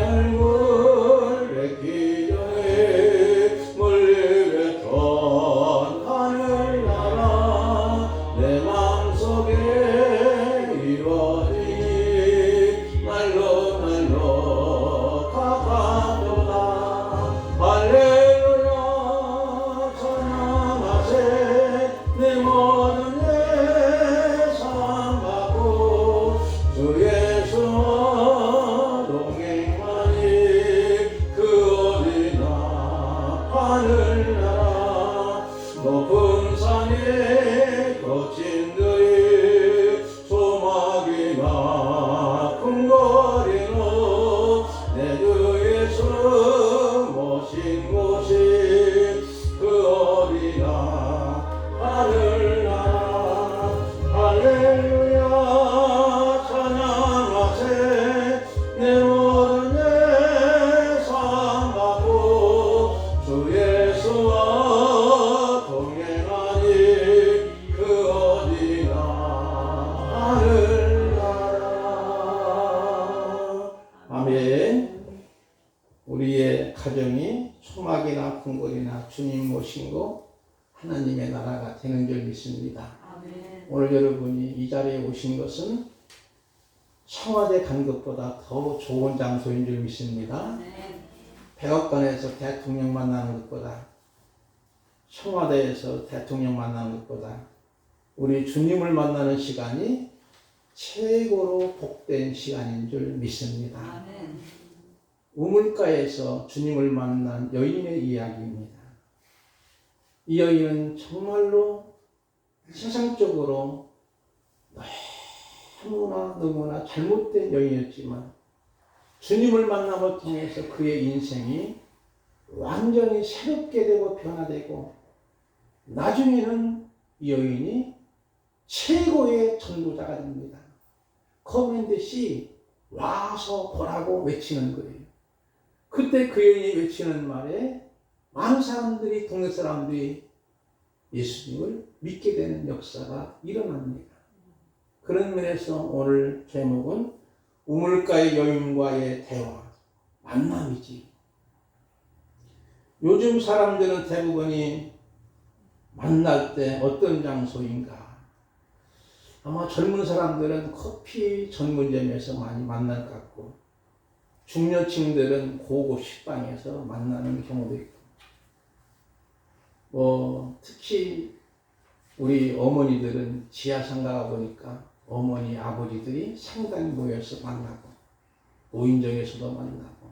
얼굴 뵙기 전에 멀리 뵙던 하늘나라 내 마음속에 이루어지니 날로 날로 가까워다. 할렐루야 찬양하세. 내 모든 예상 받고 주 예수와 동행하니 그 어디나 하늘나라 높은 산에 거친 들이 소막이나 큰 거리로 내 주 예수 모신 곳이 그 어디나 하늘나라. 할렐루야 찬양하세. 내 모든 예상 받고 주 예수와 동행하니 그 어디나 하늘나라. 아멘. 우리의 가정이 소막이나 궁궐이나 주님 모신 곳 하나님의 나라가 되는 줄 믿습니다. 아멘. 오늘 여러분이 이 자리에 오신 것은 청와대 간 것보다 더 좋은 장소인 줄 믿습니다. 아멘. 백악관에서 대통령 만나는 것보다, 청와대에서 대통령 만나는 것보다 우리 주님을 만나는 시간이 최고로 복된 시간인 줄 믿습니다. 아멘. 우물가에서 주님을 만난 여인의 이야기입니다. 이 여인은 정말로 세상적으로 너무나 잘못된 여인이었지만 주님을 만남을 통해서 그의 인생이 완전히 새롭게 되고 변화되고 나중에는 이 여인이 최고의 전도자가 됩니다. Come and see, 와서 보라고 외치는 거예요. 그때 그 여인이 외치는 말에 많은 사람들이, 동네 사람들이 예수님을 믿게 되는 역사가 일어납니다. 그런 면에서 오늘 제목은 우물가의 여인과의 대화, 만남이지. 요즘 사람들은 대부분이 만날 때 어떤 장소인가? 아마 젊은 사람들은 커피 전문점에서 많이 만날 것 같고, 중년층들은 고급 식당에서 만나는 경우도 있고, 특히 우리 어머니들은 지하상가 가보니까 어머니, 아버지들이 상당히 모여서 만나고, 노인정에서도 만나고,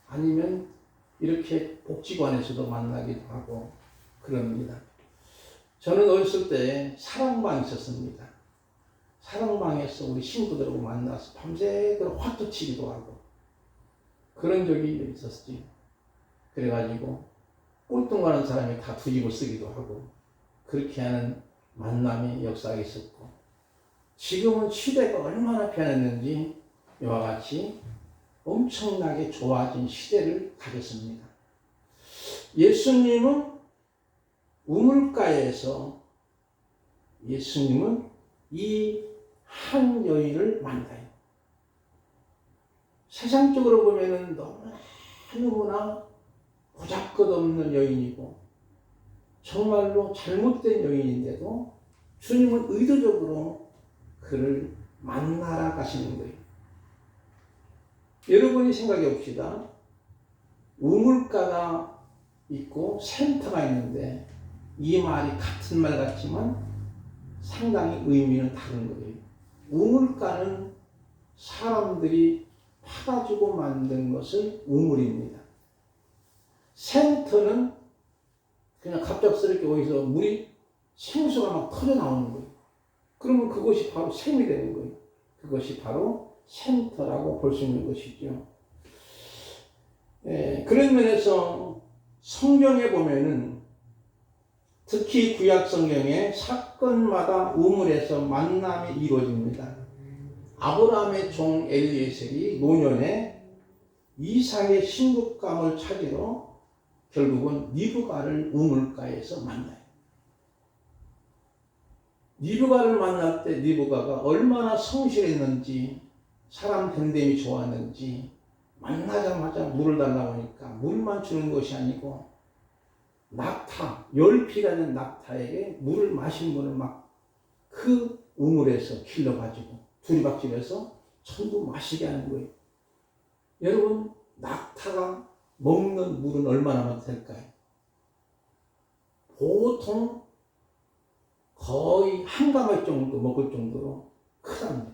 아니면 이렇게 복지관에서도 만나기도 하고 그럽니다. 저는 어렸을 때 사랑방 있었습니다. 사랑방에서 우리 친구들하고 만나서 밤새도록 화투 치기도 하고 그런 적이 있었지. 그래가지고 꼴통 가는 사람이 다 뒤집어 쓰기도 하고 그렇게 하는 만남의 역사가 있었고, 지금은 시대가 얼마나 변했는지 이와 같이 엄청나게 좋아진 시대를 가졌습니다. 예수님은 우물가에서 예수님은 이 한 여인을 만나요. 세상적으로 보면은 너무나 보잘것없는 여인이고 정말로 잘못된 여인인데도 주님은 의도적으로 그를 만나러 가시는 거예요. 여러분이 생각해 봅시다. 우물가가 있고 센터가 있는데 이 말이 같은 말 같지만 상당히 의미는 다른 거예요. 우물가는 사람들이 파가지고 만든 것을 우물입니다. 센터는 그냥 갑작스럽게 어디서 물이 생수가 막 터져 나오는 거예요. 그러면 그것이 바로 샘이 되는 거예요. 그것이 바로 센터라고 볼 수 있는 것이죠. 그런 면에서 성경에 보면은 특히 구약 성경에 사건마다 우물에서 만남이 이루어집니다. 아브라함의 종 엘리에셀이 노년에 이삭의 신부감을 찾으러 결국은 리브가를 우물가에서 만나요. 리브가를 만날 때 리브가가 얼마나 성실했는지 사람 됨됨이 좋았는지 만나자마자 물을 달라고 하니까 물만 주는 것이 아니고 낙타, 열피라는 낙타에게 물을 마신 분을 막 그 우물에서 길러가지고 두리박질해서 전부 마시게 하는 거예요. 여러분, 낙타가 먹는 물은 얼마나 될까요? 보통 거의 한 가마리 정도 먹을 정도로 크답니다.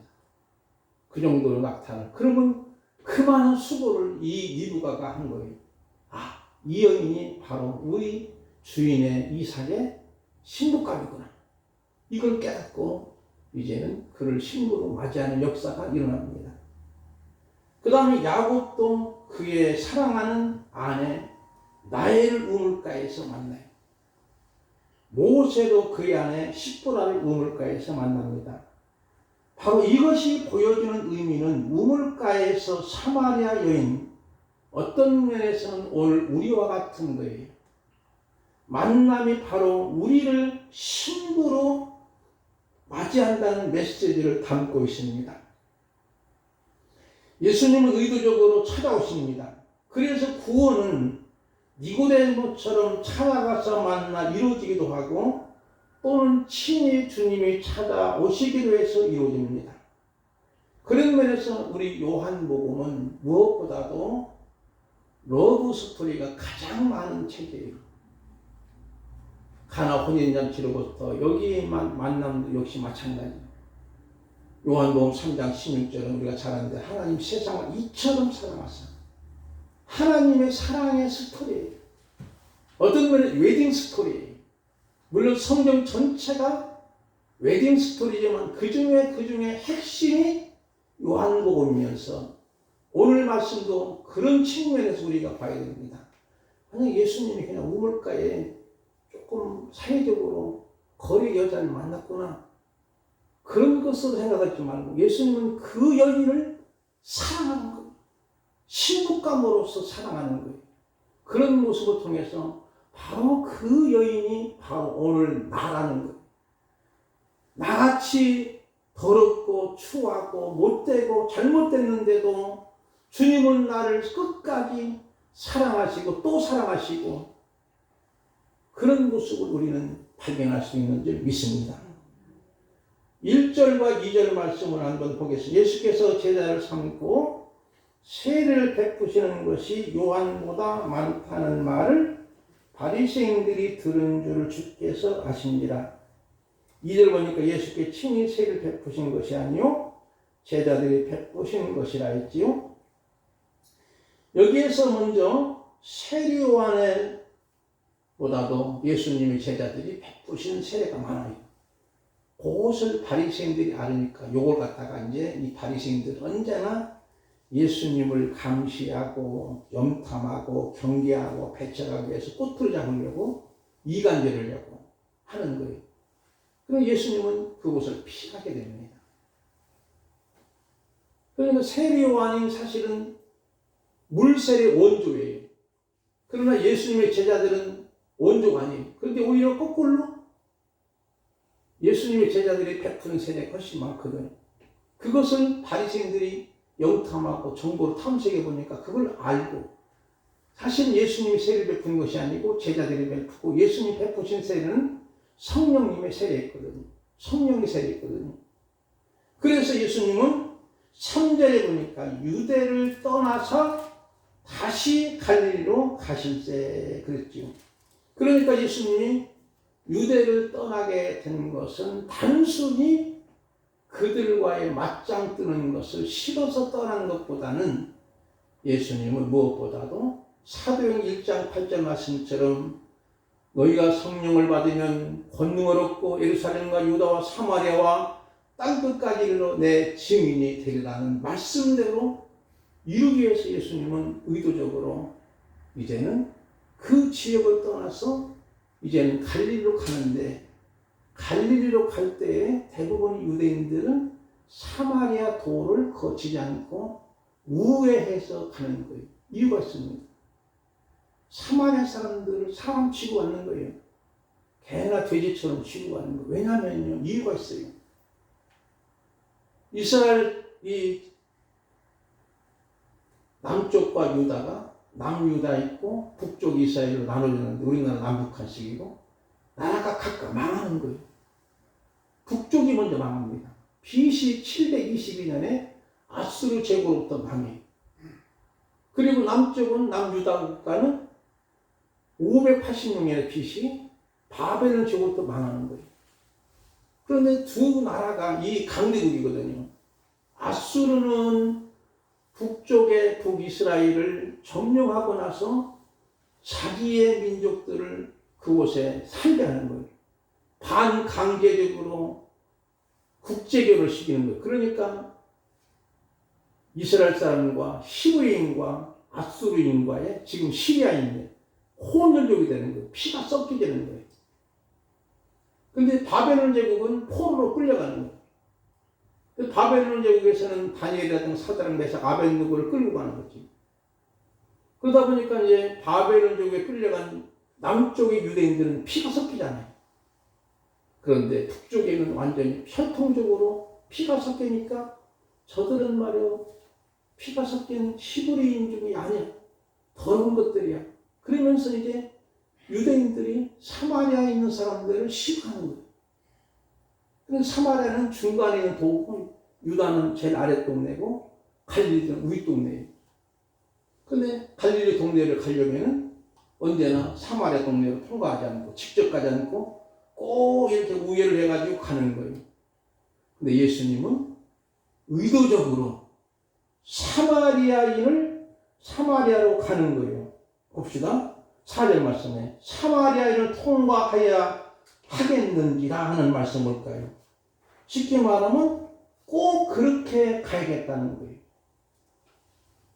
그 정도로 낙타는. 그러면 그 많은 수고를 이 리브가가 한 거예요. 아, 이 여인이 바로 우리 주인의 이삭의 신부감이구나. 이걸 깨닫고 이제는 그를 신부로 맞이하는 역사가 일어납니다. 그 다음에 야곱도 그의 사랑하는 아내 라헬을 우물가에서 만나요. 모세도 그의 아내 십보라를 우물가에서 만납니다. 바로 이것이 보여주는 의미는 우물가에서 사마리아 여인, 어떤 면에서는 오늘 우리와 같은 거예요. 만남이 바로 우리를 신부로 맞이한다는 메시지를 담고 있습니다. 예수님은 의도적으로 찾아오십니다. 그래서 구원은 니고데모처럼 찾아가서 만나 이루어지기도 하고 또는 친히 주님이 찾아오시기로 해서 이루어집니다. 그런 면에서 우리 요한복음은 무엇보다도 러브 스토리가 가장 많은 책이에요. 가나 혼인잔치로부터 여기 만남도 역시 마찬가지예요. 요한복음 3장 16절은 우리가 잘 아는데 하나님 세상을 이처럼 사랑하사 하나님의 사랑의 스토리예요. 어떤 면에 웨딩 스토리예요. 물론 성경 전체가 웨딩 스토리지만 그 중에 핵심이 요한복음이면서 오늘 말씀도 그런 측면에서 우리가 봐야 됩니다. 만약 예수님이 그냥 우물가에 조금 사회적으로 거리 여자를 만났구나 그런 것으로 생각하지 말고 예수님은 그 여인을 사랑하는 거예요. 신부감으로서 사랑하는 거예요. 그런 모습을 통해서 바로 그 여인이 바로 오늘 나라는 거예요. 나같이 더럽고 추하고 못되고 잘못됐는데도 주님은 나를 끝까지 사랑하시고 또 사랑하시고 그런 모습을 우리는 발견할 수 있는 줄 믿습니다. 1절과 2절 말씀을 한번 보겠습니다. 예수께서 제자를 삼고 세례를 베푸시는 것이 요한보다 많다는 말을 바리새인들이 들은 줄 주께서 아시니라. 2절 보니까 예수께 친히 세례를 베푸신 것이 아니요 제자들이 베푸신 것이라 했지요. 여기에서 먼저 세례 요한의 보다도 예수님의 제자들이 베푸신 세례가 많아요. 그것을 바리새인들이 알으니까 요걸 갖다가 이제 이 바리새인들은 언제나 예수님을 감시하고 염탐하고 경계하고 배척하기 위해서 꼬투리 잡으려고 이간질하려고 하는 거예요. 그럼 예수님은 그것을 피하게 됩니다. 그러니까 세례 요한이 사실은 물세례 원조예요. 그러나 예수님의 제자들은 원조가 아니에요. 그런데 오히려 거꾸로 예수님의 제자들이 베푸는 세례가 훨씬 많거든요. 그것을 바리새인들이 영탐하고 정보를 탐색해 보니까 그걸 알고 사실 예수님이 세례를 베푸는 것이 아니고 제자들이 베푸고 예수님이 베푸신 세례는 성령님의 세례였거든요. 성령의 세례였거든요. 그래서 예수님은 3절에 보니까 유대를 떠나서 다시 갈릴리로 가실세 그랬지요. 그러니까 예수님이 유대를 떠나게 된 것은 단순히 그들과의 맞짱 뜨는 것을 싫어서 떠난 것보다는 예수님은 무엇보다도 사도행 1장 8절 말씀처럼 너희가 성령을 받으면 권능을 얻고 예루살렘과 유다와 사마리아와 땅끝까지 이르러 내 증인이 되리라는 말씀대로 이루기 위해서 예수님은 의도적으로 이제는 그 지역을 떠나서 이제는 갈릴리로 가는데 갈릴리로 갈 때에 대부분 유대인들은 사마리아 도를 거치지 않고 우회해서 가는 거예요. 이유가 있습니다. 사마리아 사람들을 사람 취고 하는 거예요. 개나 돼지처럼 취고 하는 거예요. 왜냐하면요. 이유가 있어요. 이스라엘 이 남쪽과 유다가 남유다 있고 북쪽 이스라엘로 나눠졌는데 우리나라 남북한식이고 나라가 각각 망하는 거예요. 북쪽이 먼저 망합니다. BC 722년에 아수르 제국으로부터 망해요. 그리고 남쪽은 남유다 국가는 586년에 BC 바벨론 제국으로부터 망하는 거예요. 그런데 두 나라가 이 강대국이거든요. 아수르는 북쪽의 북이스라엘을 점령하고 나서 자기의 민족들을 그곳에 살게 하는 거예요. 반강제적으로 국제결혼을 시키는 거예요. 그러니까 이스라엘 사람과 히브리인과 아수르인과의 지금 시리아인의 혼혈족이 되는 거예요. 피가 섞이게 되는 거예요. 근데 바벨론 제국은 포로로 끌려가는 거예요. 바벨론 제국에서는 다니엘이라든가 사드락 메삭 아벳느고를 끌고 가는 거지. 그러다 보니까 이제 바벨론 제국에 끌려간 남쪽의 유대인들은 피가 섞이잖아요. 그런데 북쪽에는 완전히 혈통적으로 피가 섞이니까 저들은 말이요 피가 섞인 히브리인족이 아니야. 더러운 것들이야. 그러면서 이제 유대인들이 사마리아에 있는 사람들을 시기하는 거예요. 그래서 사마리아는 중간에 있는 도고 유다는 제일 아래 동네고 갈릴리는 위 동네예요. 근데 갈릴리 동네를 가려면은 언제나 사마리아 동네로 통과하지 않고 직접 가지 않고 꼭 이렇게 우회를 해가지고 가는 거예요. 근데 예수님은 의도적으로 사마리아인을 사마리아로 가는 거예요. 봅시다. 4절 말씀에 사마리아인을 통과해야 하겠는지라 하는 말씀 뭘까요? 쉽게 말하면 꼭 그렇게 가야겠다는 거예요.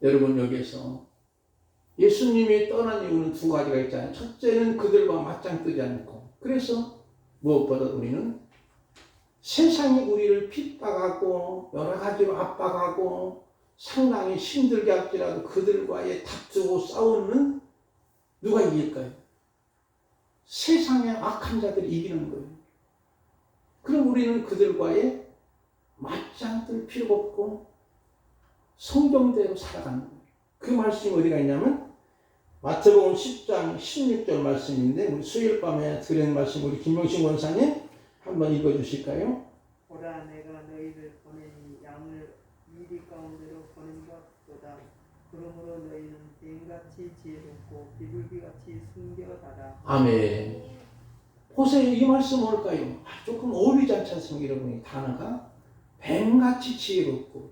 여러분 여기에서 예수님이 떠난 이유는 두 가지가 있잖아요. 첫째는 그들과 맞짱 뜨지 않고 그래서 무엇보다 우리는 세상이 우리를 핍박하고 여러 가지로 압박하고 상당히 힘들게 할지라도 그들과의 다투고 싸우는 누가 이길까요? 세상의 악한 자들이 이기는 거예요. 그럼 우리는 그들과의 맞짱 뜰 필요가 없고 성경대로 살아가는 거예요. 그 말씀이 어디가 있냐면 마태복음 10장 16절 말씀인데 우리 수요일 밤에 드린 말씀 우리 김명신 권사님 한번 읽어주실까요? 보라 내가 너희를 보내니 양을 이리 가운데로 보낸 것보다 그러므로 너희는 뱀같이 지혜롭고 비둘기같이 순결하라. 아멘. 보세요. 이 말씀 뭘까요? 조금 어울리지 않지 않습니까? 여러분이 단어가 뱀같이 지혜롭고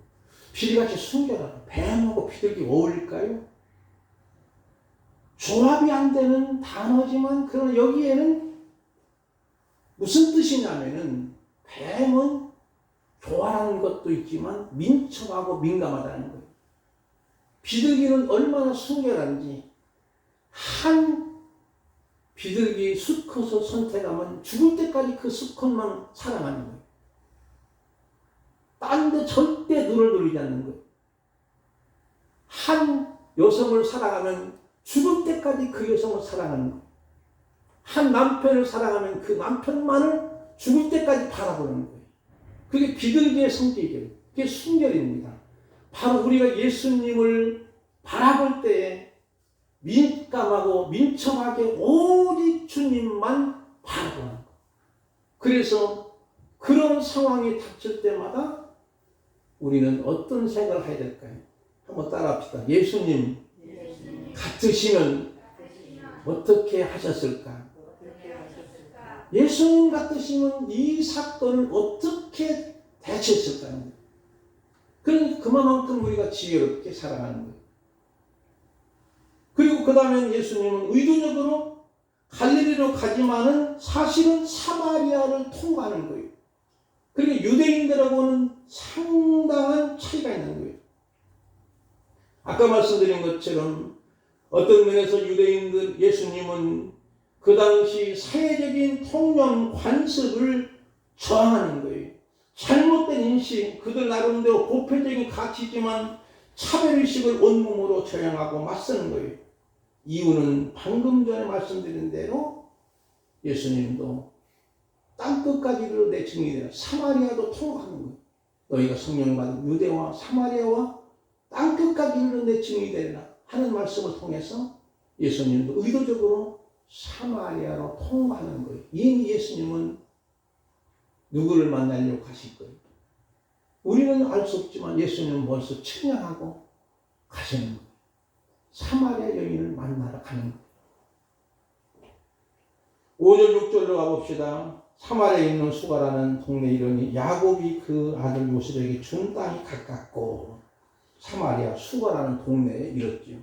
비둘기같이 순결하라. 뱀하고 비둘기 어울릴까요? 조합이 안 되는 단어지만 그러나 여기에는 무슨 뜻이냐면은 뱀은 좋아하는 것도 있지만 민첩하고 민감하다는 거예요. 비둘기는 얼마나 순결한지 한 비둘기 수컷을 선택하면 죽을 때까지 그 수컷만 사랑하는 거예요. 딴 데 절대 눈을 돌리지 않는 거예요. 한 여성을 사랑하면 죽을 때까지 그 여성을 사랑하는 거예요. 한 남편을 사랑하면 그 남편만을 죽을 때까지 바라보는 거예요. 그게 비둘기의 성격이에요. 그게 순결입니다. 바로 우리가 예수님을 바라볼 때에 민감하고 민첩하게 오직 주님만 바라보는 거예요. 그래서 그런 상황이 닥칠 때마다 우리는 어떤 생각을 해야 될까요? 한번 따라합시다. 예수님 같으시면 어떻게 하셨을까? 예수님 같으시면 이 사건을 어떻게 대처했을까요? 그만큼 우리가 지혜롭게 살아가는 거예요. 그리고 그 다음에 예수님은 의도적으로 갈릴리로 가지만은 사실은 사마리아를 통과하는 거예요. 그리고 유대인들하고는 상당한 차이가 있는 거예요. 아까 말씀드린 것처럼 어떤 면에서 유대인들 예수님은 그 당시 사회적인 통념 관습을 저항하는 거예요. 잘못된 인식, 그들 나름대로 보편적인 가치지만 차별의식을 온몸으로 저항하고 맞서는 거예요. 이유는 방금 전에 말씀드린 대로 예수님도 땅끝까지도 내 증인이 되라. 사마리아도 통과하는 거예요. 너희가 성령 받은 유대와 사마리아와 땅끝까지 이르는 내 증인이 되리라 하는 말씀을 통해서 예수님도 의도적으로 사마리아로 통과하는 거예요. 이미 예수님은 누구를 만나려고 가실 거예요. 우리는 알 수 없지만 예수님은 벌써 측량하고 가시는 거예요. 사마리아 여인을 만나러 가는 거예요. 5절 6절로 가봅시다. 사마리아에 있는 수가라는 동네 이름이 야곱이 그 아들 요셉에게 준 땅이 가깝고 사마리아 수가라는 동네에 이르지요.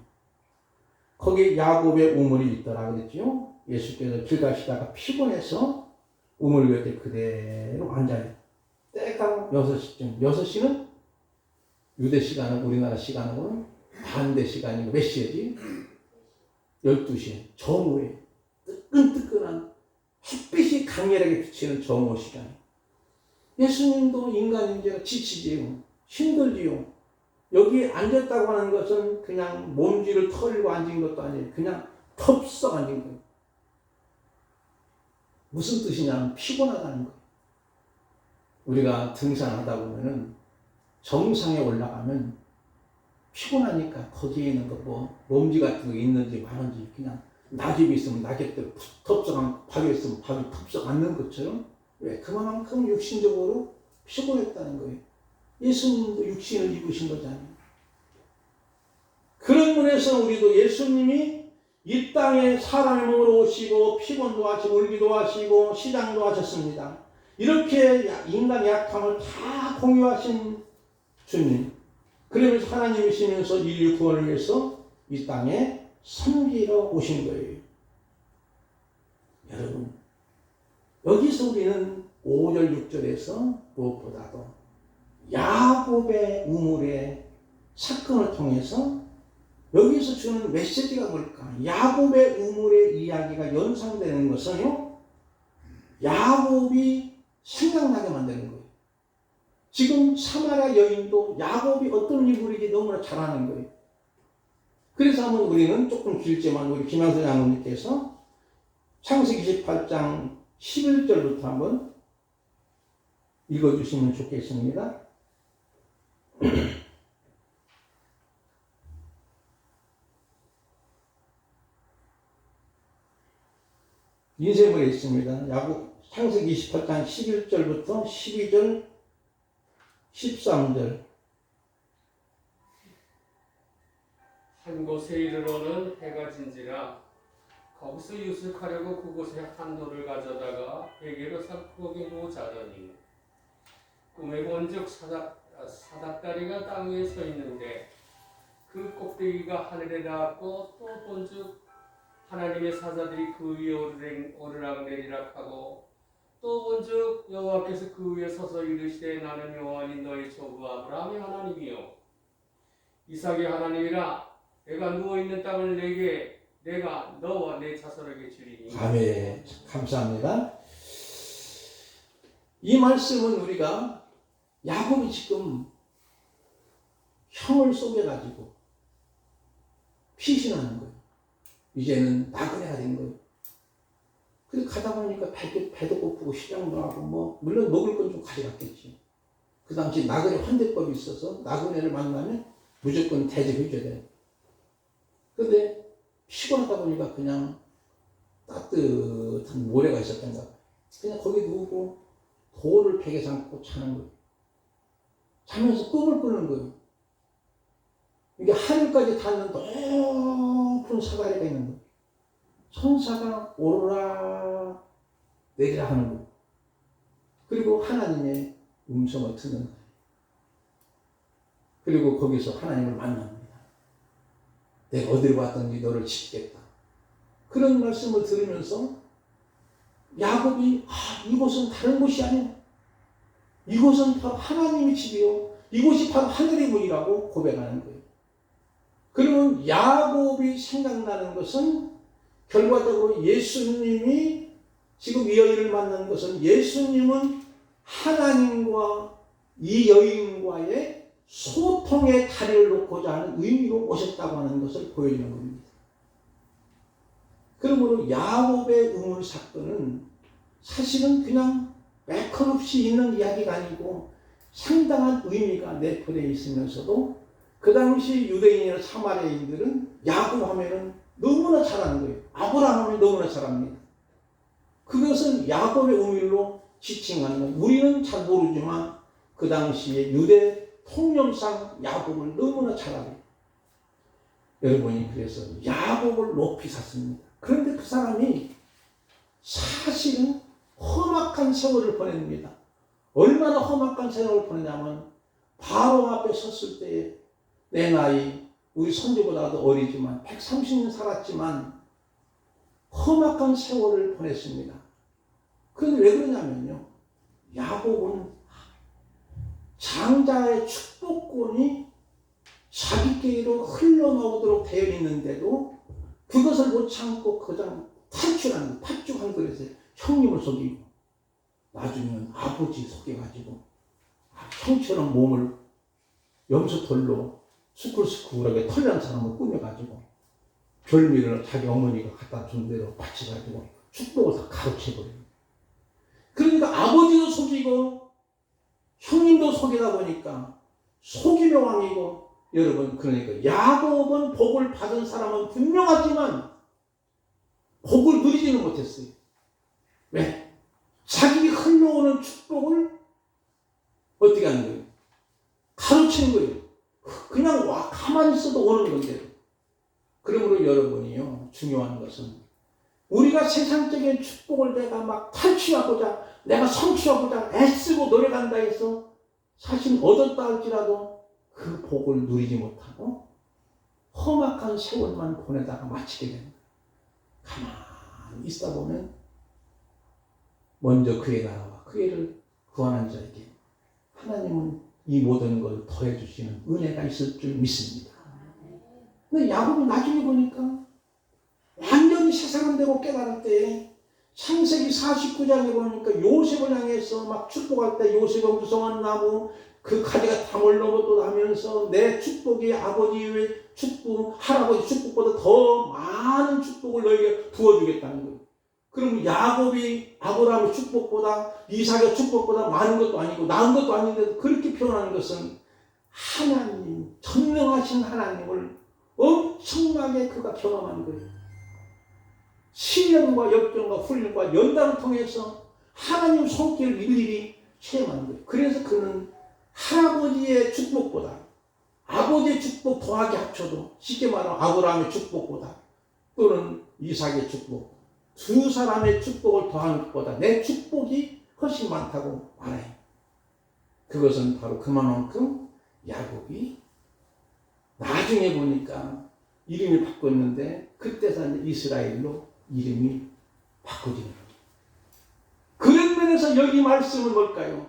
거기 야곱의 우물이 있더라 그랬지요. 예수께서 길 가시다가 피곤해서 우물 곁에 그대로 앉아요. 때가 6시쯤. 6시는 유대 시간은 우리나라 시간으로는 반대 시간이고 몇 시에지? 12시에 정오에 뜨끈뜨끈한 햇빛이 강렬하게 비치는 정오 시간. 예수님도 인간인지라 지치지요. 힘들지요. 여기 앉았다고 하는 것은 그냥 몸지를 털고 앉은 것도 아니에요. 그냥 텁썩 앉은 거예요. 무슨 뜻이냐면 피곤하다는 거예요. 우리가 등산하다 보면은 정상에 올라가면 피곤하니까 거기에 있는 거 뭐 먼지 같은 거 있는지 많은지 그냥 낙엽이 있으면 낙엽들 텁썩한 박이 있으면 박이 텁썩 앉는 것처럼 왜? 그만큼 육신적으로 피곤했다는 거예요. 예수님도 육신을 입으신 거잖아요. 그런 면에서 우리도 예수님이 이 땅에 사람의 몸으로 오시고 피곤도 하시고 울기도 하시고 시장도 하셨습니다. 이렇게 인간의 약함을 다 공유하신 주님. 그러면서 하나님이시면서 인류 구원을 위해서 이 땅에 섬기러 오신 거예요. 여러분, 여기서 우리는 5절 6절에서 무엇보다도 야곱의 우물의 사건을 통해서 여기서 주는 메시지가 뭘까? 야곱의 우물의 이야기가 연상되는 것은요, 야곱이 생각나게 만드는 거예요. 지금 사마리아 여인도 야곱이 어떤 인물인지 너무나 잘 아는 거예요. 그래서 한번 우리는 조금 길지만 우리 김양선 장로님께서 창세기 28장 11절부터 한번 읽어주시면 좋겠습니다. 인쇄물에 있습니다. 야곱 창세기 28장 11절부터 12절 13절. 한 곳에 이르러는 해가 진지라 거기서 유숙하려고 그곳에 한 돌을 가져다가 베개로 삼고 거기 누워 자더니 꿈에 본즉 사닥다리가 땅 위에 서 있는데 그 꼭대기가 하늘에 닿았고 또 본즉 하나님의 사자들이 그 위에 오르락내리락 하고 또 본즉 여호와께서 그 위에 서서 이르시되 나는 여호와니 너희 조부 아브라함의 하나님이요 이삭의 하나님이라 내가 누워있는 땅을 내가 너와 내 자손에게 주리니. 아멘. 감사합니다. 이 말씀은 우리가 야곱이 지금 형을 속여가지고 피신하는 거예요. 이제는 나그네가 된 거예요. 그래서 가다 보니까 배도 고프고 시장도 하고 뭐 물론 먹을 건 좀 가져갔겠지. 그 당시 나그네 환대법이 있어서 나그네를 만나면 무조건 대접해줘야 돼요. 근데 피곤하다 보니까 그냥 따뜻한 모래가 있었던가 봐요. 그냥 거기 누우고 돌을 베개 삼고 자는 거예요. 자면서 꿈을 꾸는 거예요. 이게 하늘까지 닿는 높은 사다리가 있는 거예요. 천사가 오르라 내리라 하는 거예요. 그리고 하나님의 음성을 듣는 거예요. 그리고 거기서 하나님을 만납니다. 내가 어디로 갔든지 너를 지키겠다. 그런 말씀을 들으면서 야곱이 이곳은 다른 곳이 아니야. 이곳은 바로 하나님의 집이요. 이곳이 바로 하늘의 문이라고 고백하는 거예요. 그러면 야곱이 생각나는 것은 결과적으로 예수님이 지금 이 여인을 만난 것은 예수님은 하나님과 이 여인과의 소통의 다리를 놓고자 하는 의미로 오셨다고 하는 것을 보여주는 겁니다. 그러므로 야곱의 우물 사건은 사실은 그냥 매커없이 있는 이야기가 아니고 상당한 의미가 내포되어 있으면서도 그 당시 유대인이나 사마리아인들은 야곱 하면은 너무나 잘하는 거예요. 아브라함 하면 너무나 잘합니다. 그것은 야곱의 우밀로 지칭하는 거예요. 우리는 잘 모르지만 그 당시에 유대 통념상 야곱을 너무나 잘하고 여러분이 그래서 야곱을 높이 샀습니다. 그런데 그 사람이 사실은 험악한 세월을 보냅니다. 얼마나 험악한 세월을 보내냐면 바로 앞에 섰을 때에 내 나이 우리 손주보다도 어리지만 130년 살았지만 험악한 세월을 보냈습니다. 그런데 왜 그러냐면요. 야곱은 장자의 축복권이 자기께로 흘러나오도록 되어 있는데도 그것을 못 참고 그냥 탈출하는 팥죽한 그릇에 형님을 속이고 나중에는 아버지 속여가지고 형처럼 몸을 염소털로 수쿨수쿨하게 털난 사람을 꾸며가지고 별미를 자기 어머니가 갖다 준 대로 바쳐가지고 축복을 다 가로채버려요. 그러니까 아버지도 속이고 형님도 속이다 보니까 속임의 왕이고 여러분 그러니까 야곱은 복을 받은 사람은 분명하지만 복을 누리지는 못했어요. 왜? 자기 흘러오는 축복을 어떻게 하는 거예요? 가로챈 거예요. 그냥 가만히 있어도 오는 건데요. 그러므로 여러분이요 중요한 것은 우리가 세상적인 축복을 내가 막 탈취하고자 내가 성취하고자 애쓰고 노력한다 해서 사실 얻었다 할지라도 그 복을 누리지 못하고 험악한 세월만 보내다가 마치게 됩니다. 가만히 있다 보면 먼저 그의 나라와 그 애를 구하는 자에게 하나님은 이 모든 걸 더해 주시는 은혜가 있을 줄 믿습니다. 근데 야곱이 나중에 보니까 완전히 세상은 되고 깨달을 때 창세기 49장에 보니까 요셉을 향해서 막 축복할 때 요셉은 무성한 나무 그 가지가 담을 넘어도 하면서 내 축복이 아버지의 축복, 할아버지 축복보다 더 많은 축복을 너에게 부어주겠다는 거예요. 그럼 야곱이 아브라함의 축복보다 이삭의 축복보다 많은 것도 아니고 나은 것도 아닌데 그렇게 표현하는 것은 하나님, 전능하신 하나님을 엄청나게 그가 경험한 거예요. 시련과 역경과 훈련과 연단을 통해서 하나님 손길을 일일이 체험한 거예요. 그래서 그는 할아버지의 축복보다 아버지의 축복 더하기 합쳐도 쉽게 말하면 아브라함의 축복보다 또는 이삭의 축복 두 사람의 축복을 더한 것보다 내 축복이 훨씬 많다고 말해요. 그것은 바로 그만큼 야곱이 나중에 보니까 이름이 바꿨는데 그때서 이스라엘로 이름이 바꿔지는 거예요. 그런 면에서 여기 말씀은 뭘까요?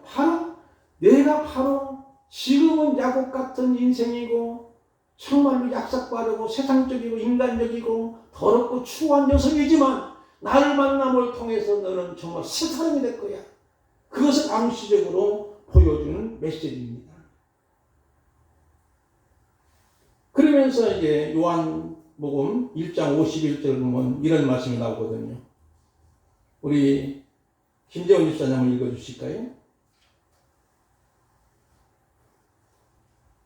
내가 지금은 야곱 같은 인생이고 정말로 약삭빠르고 세상적이고 인간적이고 더럽고 추한 녀석이지만 나를 만남을 통해서 너는 정말 새 사람이 될 거야. 그것을 암시적으로 보여주는 메시지입니다. 그러면서 이제 요한복음 1장 51절 보면 이런 말씀이 나오거든요. 우리 김재원 집사님 한번 읽어주실까요?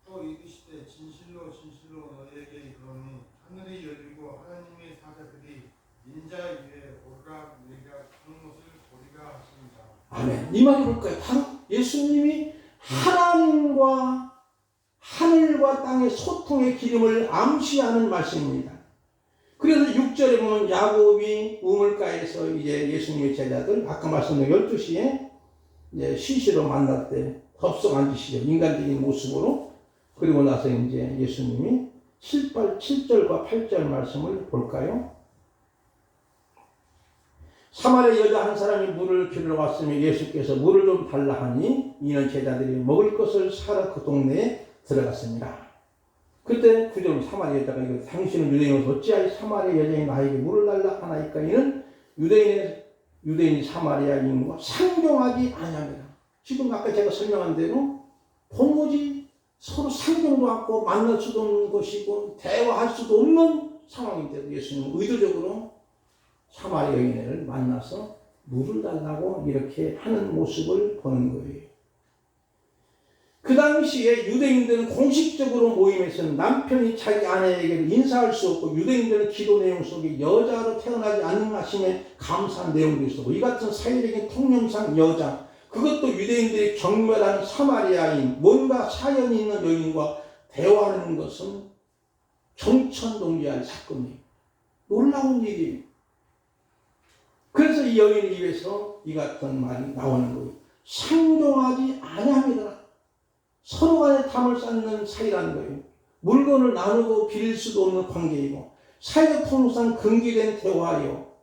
또 이르시되 진실로 진실로 너희에게 이르노니 하늘이 열리고 하나님의 사자들이 인자 위에 오르락 내리락 하는 것을 보리라 하십니다. 아멘. 이 말이 뭘까요? 바로 예수님이 하나님과 하늘과 땅의 소통의 기름을 암시하는 말씀입니다. 그래서 6절에 보면 야곱이 우물가에서 이제 예수님의 제자들 아까 말씀드린 12시에 이제 시시로 만날 때 덥석 앉으시죠. 인간적인 모습으로. 그리고 나서 이제 예수님이 7절과 8절 말씀을 볼까요? 사마리아 여자 한 사람이 물을 기르러 왔으며 예수께서 물을 좀 달라 하니 이는 제자들이 먹을 것을 사러 그 동네에 들어갔습니다. 그때 9절 사마리아 여자가 이거 당신은 유대인으로서 어찌하여 사마리아 여자인 나에게 물을 달라 하나이까 이는 유대인이 사마리아인과 상종하지 아니하니라. 지금 아까 제가 설명한 대로 도무지 서로 상종도 않고 만날 수도 없는 것이고 대화할 수도 없는 상황인데도 예수님은 의도적으로 사마리아 여인을 만나서 물을 달라고 이렇게 하는 모습을 보는 거예요. 그 당시에 유대인들은 공식적으로 모임에서는 남편이 자기 아내에게 인사할 수 없고, 유대인들은 기도 내용 속에 여자로 태어나지 않는 하심에 감사한 내용도 있었고, 이 같은 사회적인 통념상 여자, 그것도 유대인들이 경멸한 사마리아인, 뭔가 사연이 있는 여인과 대화하는 것은 정천동지할 사건이에요. 놀라운 일이에요. 그래서 이 여인 입에서 이 같은 말이 나오는 거예요. 상종하지 아니합니다. 서로 간에 담을 쌓는 사이라는 거예요. 물건을 나누고 빌릴 수도 없는 관계이고, 사회적 통상 금기된 대화요.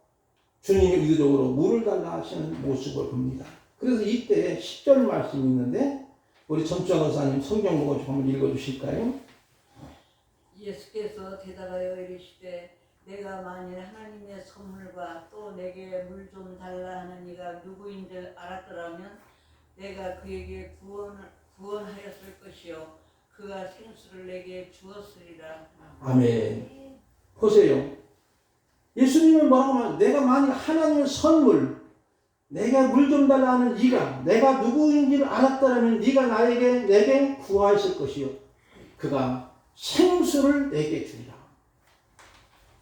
주님이 의도적으로 물을 달라 하시는 모습을 봅니다. 그래서 이때 10절 말씀이 있는데, 우리 전주환 권사님 성경 보고 좀 한번 읽어주실까요? 예수께서 대답하여 이르시되 내가 만일 하나님의 선물과 또 내게 물 좀 달라 하는 이가 누구인 줄 알았더라면 내가 그에게 구원하였을 것이요 그가 생수를 내게 주었으리라. 아멘. 보세요. 예수님은 뭐라고 하면, 내가 만일 하나님의 선물, 내가 물 좀 달라 하는 이가 내가 누구인지를 알았더라면 내게 구하였을 것이요 그가 생수를 내게 주리라.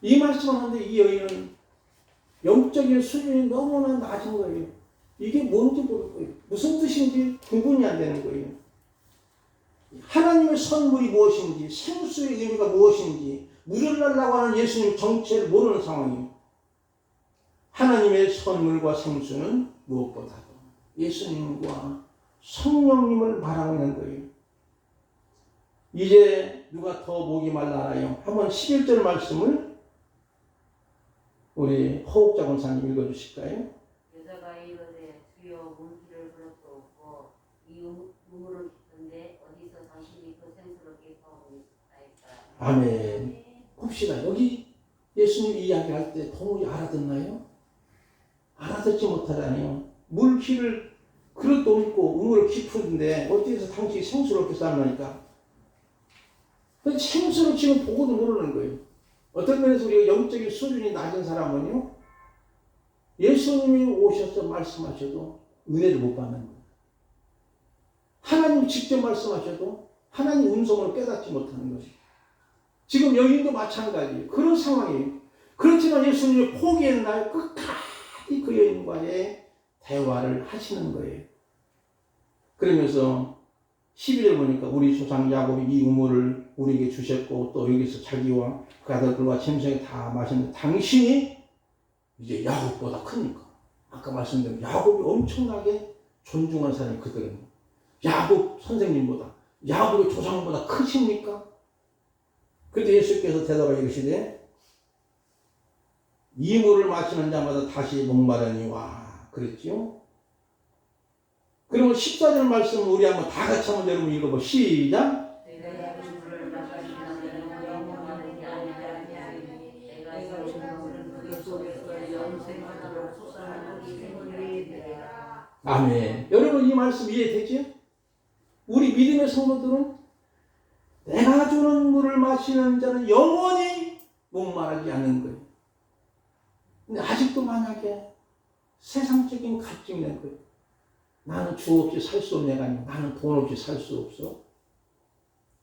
이 말씀을 하는데 이 여인은 영적인 수준이 너무나 낮은 거예요. 이게 뭔지 모를 거예요. 무슨 뜻인지 구분이 안 되는 거예요. 하나님의 선물이 무엇인지, 생수의 의미가 무엇인지, 물을 달라고 하는 예수님 정체를 모르는 상황이에요. 하나님의 선물과 생수는 무엇보다도 예수님과 성령님을 말하고 있는 거예요. 이제 누가 더 목이 말라나요? 한번 11절 말씀을 우리 허옥자 권사님 읽어주실까요? 여자가 이르되 주여 문기를 불었사옵고 이 우물을 깊은데 어디서 당신이 그 생수를 깨파오니까. 아멘. 봅시다. 여기 예수님 이야기할 때 도무지 알아듣나요? 알아듣지 못하다니요. 물기를 그릇도 없고 우물을 깊은데 어디서 당신이 생수를 얻게 쌓나니까. 생수를 지금 보고도 모르는 거예요. 어떤 면에서 우리가 영적인 수준이 낮은 사람은요, 예수님이 오셔서 말씀하셔도 은혜를 못 받는 거예요. 하나님 직접 말씀하셔도 하나님 음성을 깨닫지 못하는 것이에요. 지금 여인도 마찬가지예요. 그런 상황이에요. 그렇지만 예수님이 포기한 날 끝까지 그 여인과의 대화를 하시는 거예요. 그러면서 12절 보니까 우리 조상 야곱이 이 우물을 우리에게 주셨고 또 여기서 자기와 그 아들들과 짐승이 다 마셨는데 당신이 이제 야곱보다 크니까, 아까 말씀드린 야곱이 엄청나게 존중하는 사람이 그들은 야곱 선생님보다, 야곱의 조상보다 크십니까? 그때 예수께서 대답하여 이르시되 이 물을 마시는 자마다 다시 목마르니와 그랬지요. 그러면 14절 말씀 우리 한번 다 같이 한번 여러분 읽어보. 시작. 내가 주를 마시는 자는 영원히 아니하리니 내가 주는 그 속에서 영생하도록 솟아나는 생물이 되리라. 아멘. 여러분 이 말씀 이해되죠? 우리 믿음의 성도들은 내가 주는 물을 마시는 자는 영원히 목마르지 않는 거예요. 근데 아직도 만약에 세상적인 갈증이 있는 거예요. 나는 주 없이 살 수 없는 애가 아니고, 나는 돈 없이 살 수 없어.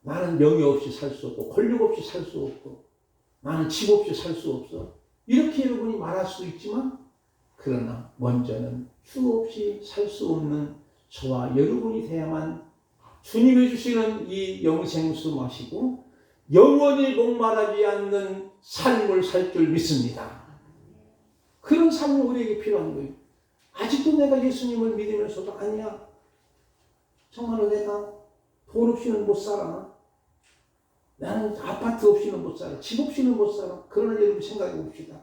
나는 명예 없이 살 수 없고, 권력 없이 살 수 없고, 나는 집 없이 살 수 없어. 이렇게 여러분이 말할 수 있지만, 그러나 먼저는 주 없이 살 수 없는 저와 여러분이 돼야만 주님이 주시는 이 영생수 마시고 영원히 목마르지 않는 삶을 살 줄 믿습니다. 그런 삶이 우리에게 필요한 거예요. 아직도 내가 예수님을 믿으면서도 아니야, 정말로 내가 돈 없이는 못 살아, 나는 아파트 없이는 못 살아, 집 없이는 못 살아. 그러나 여러분 생각해 봅시다.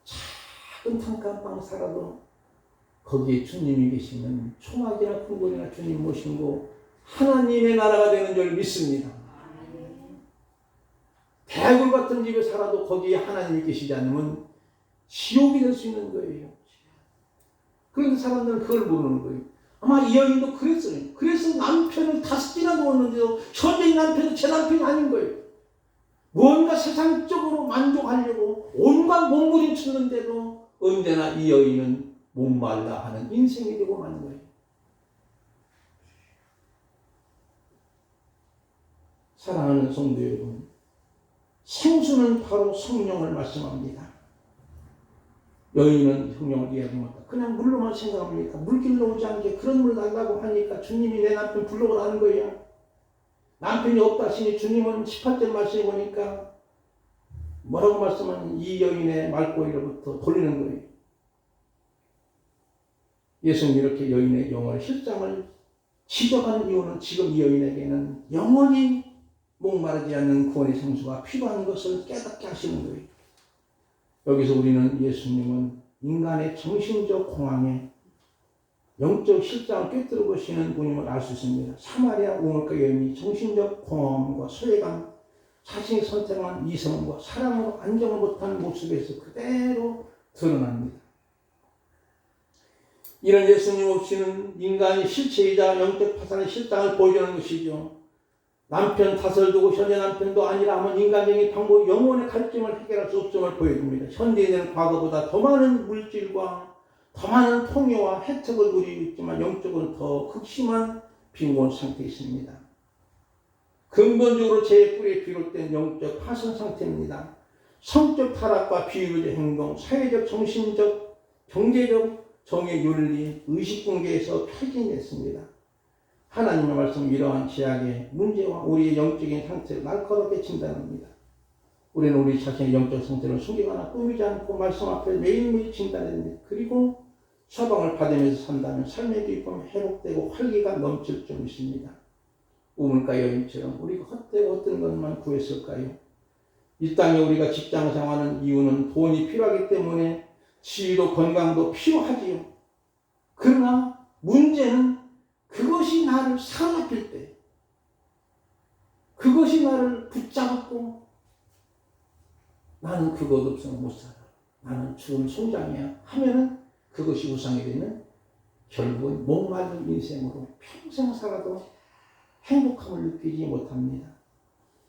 작은 탕감방 살아도 거기에 주님이 계시면 초막이나 큰골이나 주님 모시고 하나님의 나라가 되는 줄 믿습니다. 대굴 같은 집에 살아도 거기에 하나님이 계시지 않으면 지옥이 될 수 있는 거예요. 그런데 사람들은 그걸 모르는 거예요. 아마 이 여인도 그랬어요. 그래서 남편을 5개나 놓았는데도 현재의 남편은 제 남편이 아닌 거예요. 뭔가 세상적으로 만족하려고 온갖 몸부림쳤는데도 언제나 이 여인은 목말라 하는 인생이 되고 마는 거예요. 사랑하는 성도 여러분, 생수는 바로 성령을 말씀합니다. 여인은 성령을 이해하지 못하고 그냥 물로만 생각합니다. 물길로 오지 않게 그런 물 달라고 하니까 주님이 내 남편 불러오라는 거예요. 남편이 없다 하시니 주님은 18절 말씀해 보니까 뭐라고 말씀하는 이 여인의 말꼬리로부터 돌리는 거예요. 예수님 이렇게 여인의 영혼의 실상을 지적하는 이유는 지금 이 여인에게는 영원히 목마르지 않는 구원의 생수가 필요한 것을 깨닫게 하시는 거예요. 여기서 우리는 예수님은 인간의 정신적 공황에 영적 실상을 꿰뚫어 보시는 분임을 알 수 있습니다. 사마리아 우물가 여인이 정신적 공황과 소외감, 자신이 선택한 이성과 사랑으로 안정을 못한 모습에서 그대로 드러납니다. 이런 예수님 없이는 인간의 실체이자 영적 파산의 실상을 보여주는 것이죠. 남편 탓을 두고 현재 남편도 아니라 하면 인간적인 방법 영혼의 갈증을 해결할 수 없음을 보여줍니다. 현대인은 과거보다 더 많은 물질과 더 많은 통요와 혜택을 누리고 있지만 영적은 더 극심한 빈곤 상태에 있습니다. 근본적으로 죄의 뿌리에 비롯된 영적 파손 상태입니다. 성적 타락과 비유의 행동, 사회적, 정신적, 경제적, 정의 윤리, 의식붕괴에서 폐진됐습니다. 하나님의 말씀 이러한 제약의 문제와 우리의 영적인 상태를 날카롭게 진단합니다. 우리는 우리 자신의 영적 상태를 숨기거나 꾸미지 않고 말씀 앞에 매일매일 진단해야 됩니다. 그리고 처방을 받으면서 산다면 삶의 기쁨이 회복되고 활기가 넘칠 줄 믿습니다. 우물가 여인처럼 우리가 헛되고 어떤 것만 구했을까요? 이 땅에 우리가 직장 생활하는 이유는 돈이 필요하기 때문에 지위도 건강도 필요하지요. 그러나 문제는 그것이 나를 사로잡힐 때, 그것이 나를 붙잡고 나는 그것 없으면 못 살아. 나는 죽음 송장이야 하면은 그것이 우상이 되면 결국은 목마른 인생으로 평생 살아도 행복함을 느끼지 못합니다.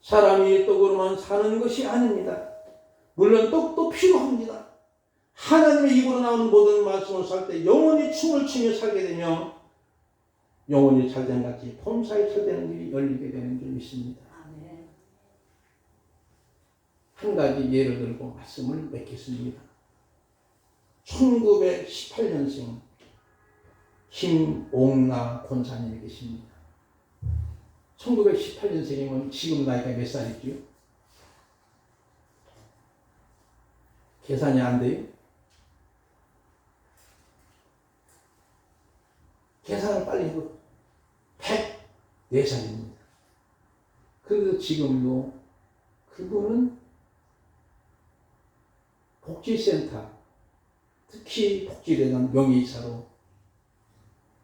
사람이 떡으로만 사는 것이 아닙니다. 물론 떡도 필요합니다. 하나님의 입으로 나오는 모든 말씀을 살 때 영원히 춤을 추며 살게 되며 영원히 잘된 같이 폼사에 철되는 길이 열리게 되는 줄 믿습니다. 아멘. 한 가지 예를 들고 말씀을 맺겠습니다. 1918년생 김옥나 권사님이 계십니다. 1918년생이면 지금 나이가 몇 살이죠? 계산이 안 돼요? 계산을 빨리 해도 104살입니다. 그래도 지금도 그분은 복지센터, 특히 복지대단 명예이사로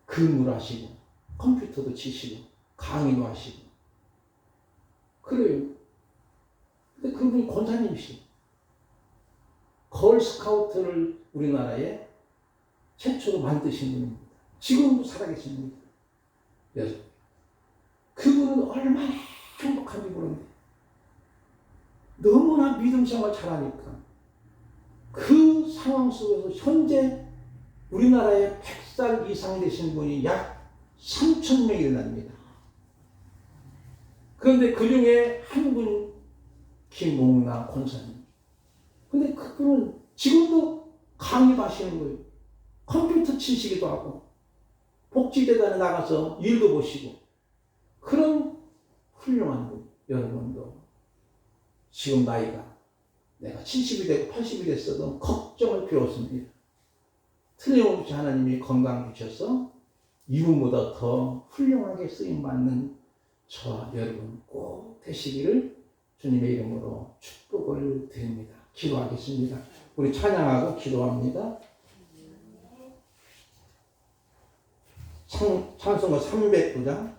근무를 하시고 컴퓨터도 치시고 강의도 하시고 그래요. 근데 그분이 권사님이시고 걸스카우트를 우리나라에 최초로 만드신 분입니다. 지금도 살아계십니다. 그래서 그분은 얼마나 행복한지 모르는데 너무나 믿음 생활 잘하니까 그 상황 속에서 현재 우리나라에 100살 이상 되신 분이 약 3,000명이 된답니다. 그런데 그 중에 한 분 김옥나 권사님. 근데 그분은 지금도 강의도 하시는 거예요. 컴퓨터 치시기도 하고 복지재단에 나가서 일도 보시고 그런 훌륭한 분. 여러분도 지금 나이가 내가 70이 되고 80이 됐어도 걱정을 필요 없습니다. 틀림없이 하나님이 건강 주셔서 이분보다 더 훌륭하게 쓰임받는 저와 여러분 꼭 되시기를 주님의 이름으로 축복을 드립니다. 기도하겠습니다. 우리 찬양하고 기도합니다. 찬송가 309장